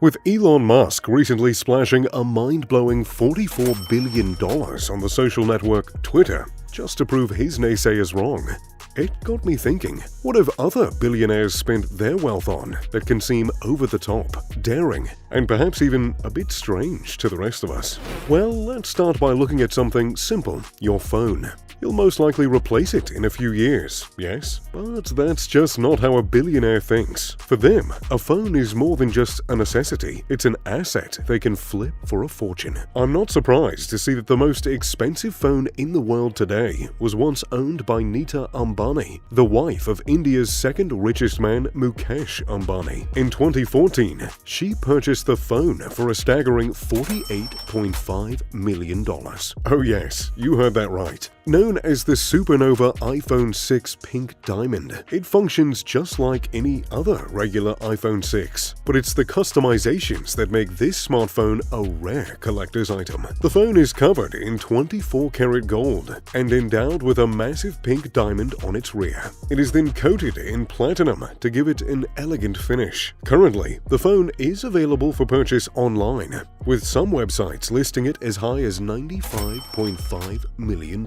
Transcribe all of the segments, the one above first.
With Elon Musk recently splashing a mind-blowing $44 billion on the social network Twitter just to prove his naysayers wrong. It got me thinking, what have other billionaires spent their wealth on that can seem over the top, daring, and perhaps even a bit strange to the rest of us? Well, let's start by looking at something simple, your phone. You'll most likely replace it in a few years, yes? But that's just not how a billionaire thinks. For them, a phone is more than just a necessity, it's an asset they can flip for a fortune. I'm not surprised to see that the most expensive phone in the world today was once owned by Nita Ambani, the wife of India's second richest man Mukesh Ambani. In 2014, she purchased the phone for a staggering $48.5 million. Oh yes, you heard that right. Known as the supernova iPhone 6 Pink Diamond, it functions just like any other regular iPhone 6, but it's the customizations that make this smartphone a rare collector's item. The phone is covered in 24-karat gold and endowed with a massive pink diamond on its rear. It is then coated in platinum to give it an elegant finish. Currently, the phone is available for purchase online, with some websites listing it as high as $95.5 million.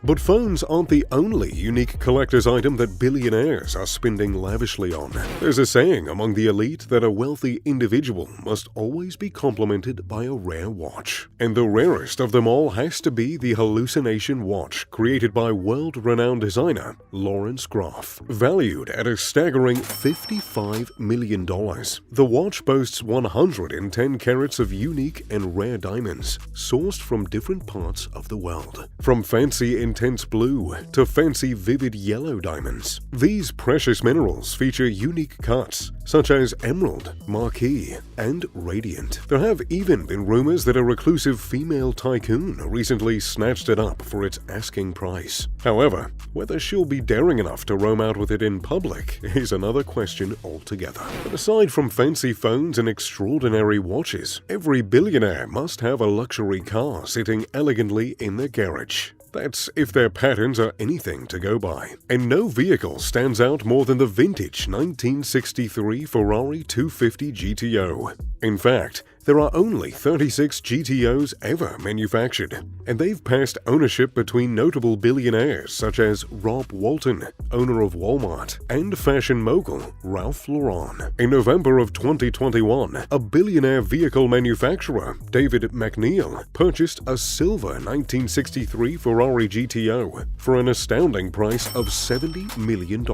But phones aren't the only unique collector's item that billionaires are spending lavishly on. There's a saying among the elite that a wealthy individual must always be complimented by a rare watch. And the rarest of them all has to be the hallucination watch created by world-renowned designer Lawrence Groff, valued at a staggering $55 million. The watch boasts 110 carats of unique and rare diamonds, sourced from different parts of the world. From fancy intense blue to fancy vivid yellow diamonds. These precious minerals feature unique cuts such as emerald, marquise, and radiant. There have even been rumors that a reclusive female tycoon recently snatched it up for its asking price. However, whether she'll be daring enough to roam out with it in public is another question altogether. But aside from fancy phones and extraordinary watches, every billionaire must have a luxury car sitting elegantly in their garage. That's if their patterns are anything to go by. And no vehicle stands out more than the vintage 1963 Ferrari 250 GTO. In fact, there are only 36 GTOs ever manufactured, and they've passed ownership between notable billionaires such as Rob Walton, owner of Walmart, and fashion mogul Ralph Lauren. In November of 2021, a billionaire vehicle manufacturer, David McNeil, purchased a silver 1963 Ferrari GTO for an astounding price of $70 million,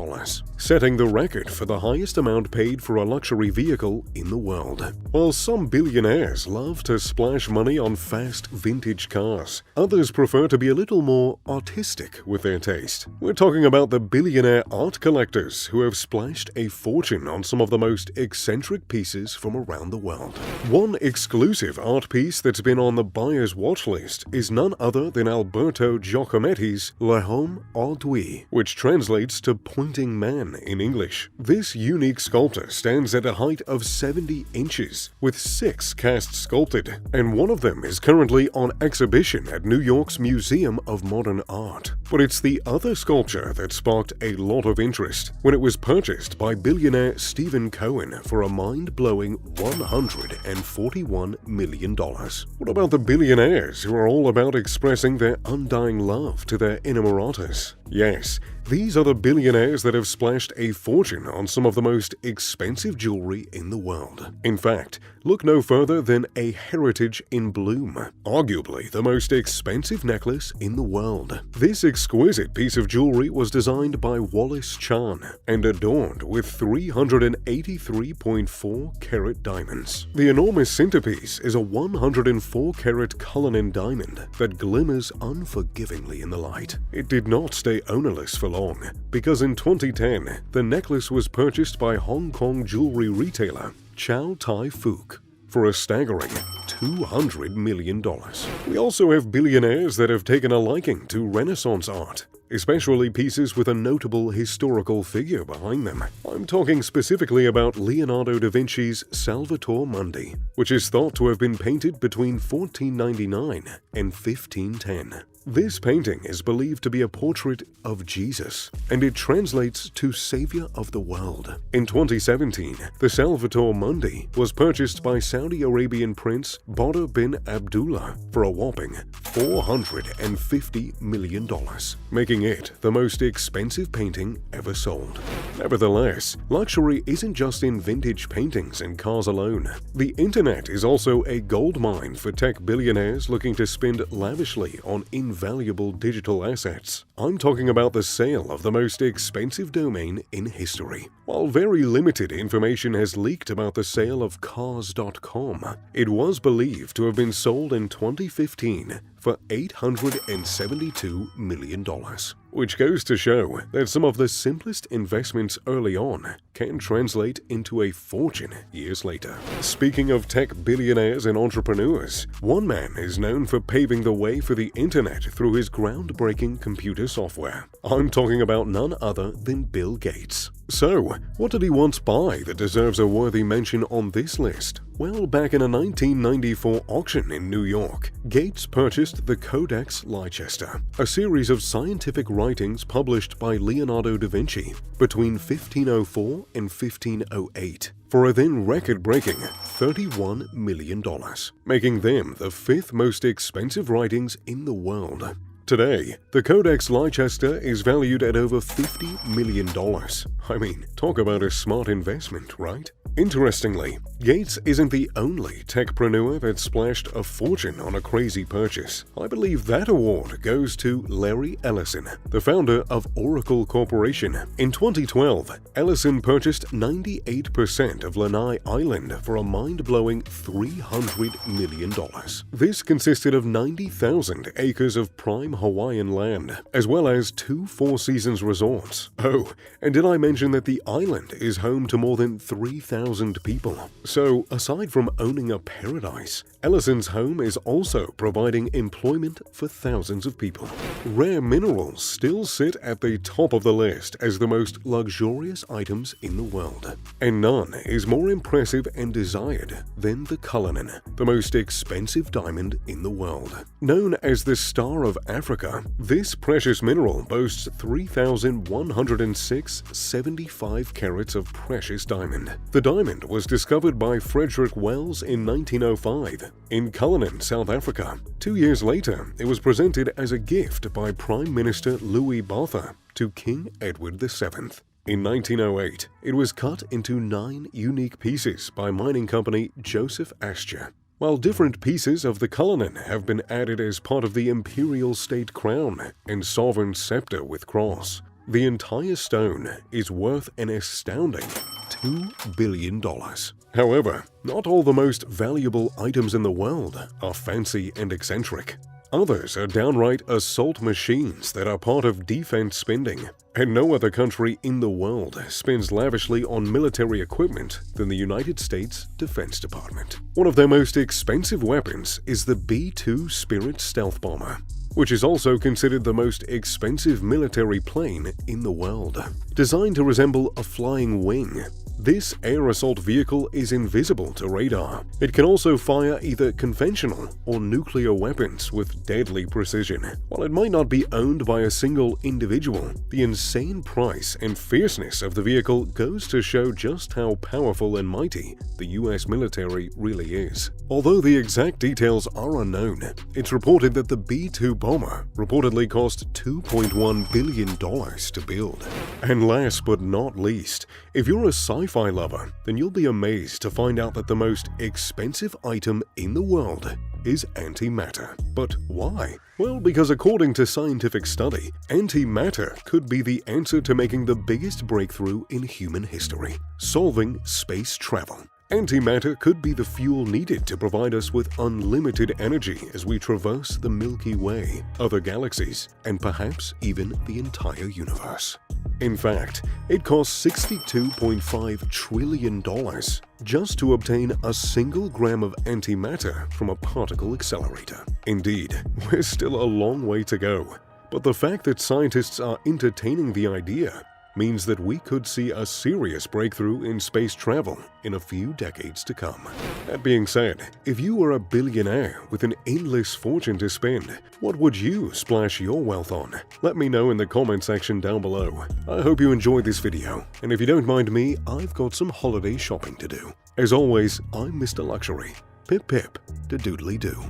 setting the record for the highest amount paid for a luxury vehicle in the world. While some billionaires love to splash money on fast vintage cars, others prefer to be a little more artistic with their taste. We're talking about the billionaire art collectors who have splashed a fortune on some of the most eccentric pieces from around the world. One exclusive art piece that's been on the buyer's watch list is none other than Alberto Giacometti's L'Homme Ardui, which translates to pointing man in English. This unique sculptor stands at a height of 70 inches, with 6 casts sculpted, and one of them is currently on exhibition at New York's Museum of Modern Art. But it's the other sculpture that sparked a lot of interest when it was purchased by billionaire Stephen Cohen for a mind-blowing $141 million. What about the billionaires who are all about expressing their undying love to their inamoratas? Yes, these are the billionaires that have splashed a fortune on some of the most expensive jewelry in the world. In fact, look no further than a heritage in bloom, arguably the most expensive necklace in the world. This exquisite piece of jewelry was designed by Wallace Chan and adorned with 383.4-carat diamonds. The enormous centerpiece is a 104-carat Cullinan diamond that glimmers unforgivingly in the light. It did not stay ownerless for long, because in 2010, the necklace was purchased by Hong Kong jewelry retailer Chow Tai Fook for a staggering $200 million. We also have billionaires that have taken a liking to Renaissance art, especially pieces with a notable historical figure behind them. I'm talking specifically about Leonardo da Vinci's Salvator Mundi, which is thought to have been painted between 1499 and 1510. This painting is believed to be a portrait of Jesus, and it translates to Savior of the World. In 2017, the Salvator Mundi was purchased by Saudi Arabian Prince Badr bin Abdullah for a whopping $450 million, making it the most expensive painting ever sold. Nevertheless, luxury isn't just in vintage paintings and cars alone. The internet is also a goldmine for tech billionaires looking to spend lavishly on invaluable digital assets. I'm talking about the sale of the most expensive domain in history. While very limited information has leaked about the sale of cars.com, it was believed to have been sold in 2015 for $872 million, which goes to show that some of the simplest investments early on can translate into a fortune years later. Speaking of tech billionaires and entrepreneurs, one man is known for paving the way for the internet through his groundbreaking computer software. I'm talking about none other than Bill Gates. So, what did he once buy that deserves a worthy mention on this list? Well, back in a 1994 auction in New York, Gates purchased the Codex Leicester, a series of scientific writings published by Leonardo da Vinci between 1504 and 1508. For a then record-breaking $31 million, making them the fifth most expensive writings in the world. Today, the Codex Leicester is valued at over $50 million. I mean, talk about a smart investment, right? Interestingly, Gates isn't the only techpreneur that splashed a fortune on a crazy purchase. I believe that award goes to Larry Ellison, the founder of Oracle Corporation. In 2012, Ellison purchased 98% of Lanai Island for a mind-blowing $300 million. This consisted of 90,000 acres of prime Hawaiian land, as well as 2 Four Seasons resorts. Oh, and did I mention that the island is home to more than 3,000 people? So, aside from owning a paradise, Ellison's home is also providing employment for thousands of people. Rare minerals still sit at the top of the list as the most luxurious items in the world, and none is more impressive and desired than the Cullinan, the most expensive diamond in the world. Known as the Star of Africa, this precious mineral boasts 3,106 75 carats of precious diamond. The diamond was discovered by Frederick Wells in 1905 in Cullinan, South Africa. 2 years later, it was presented as a gift by Prime Minister Louis Botha to King Edward VII. In 1908, it was cut into 9 unique pieces by mining company Joseph Astor. While different pieces of the Cullinan have been added as part of the imperial state crown and sovereign scepter with cross, the entire stone is worth an astounding $2 billion. However, not all the most valuable items in the world are fancy and eccentric. Others are downright assault machines that are part of defense spending, and no other country in the world spends lavishly on military equipment than the United States Defense Department. One of their most expensive weapons is the B-2 Spirit stealth bomber, which is also considered the most expensive military plane in the world. Designed to resemble a flying wing, this air assault vehicle is invisible to radar. It can also fire either conventional or nuclear weapons with deadly precision. While it might not be owned by a single individual, the insane price and fierceness of the vehicle goes to show just how powerful and mighty the US military really is. Although the exact details are unknown, it's reported that the B-2 bomber reportedly cost $2.1 billion to build. And last but not least, if you're a sci-fi lover, then you'll be amazed to find out that the most expensive item in the world is antimatter. But why? Well, because according to scientific study, antimatter could be the answer to making the biggest breakthrough in human history: solving space travel. Antimatter could be the fuel needed to provide us with unlimited energy as we traverse the Milky Way, other galaxies, and perhaps even the entire universe. In fact, it costs $62.5 trillion just to obtain a single gram of antimatter from a particle accelerator. Indeed, we're still a long way to go, but the fact that scientists are entertaining the idea means that we could see a serious breakthrough in space travel in a few decades to come. That being said, if you were a billionaire with an endless fortune to spend, what would you splash your wealth on? Let me know in the comment section down below. I hope you enjoyed this video, and if you don't mind me, I've got some holiday shopping to do. As always, I'm Mr. Luxury. Pip pip, da doodly doo.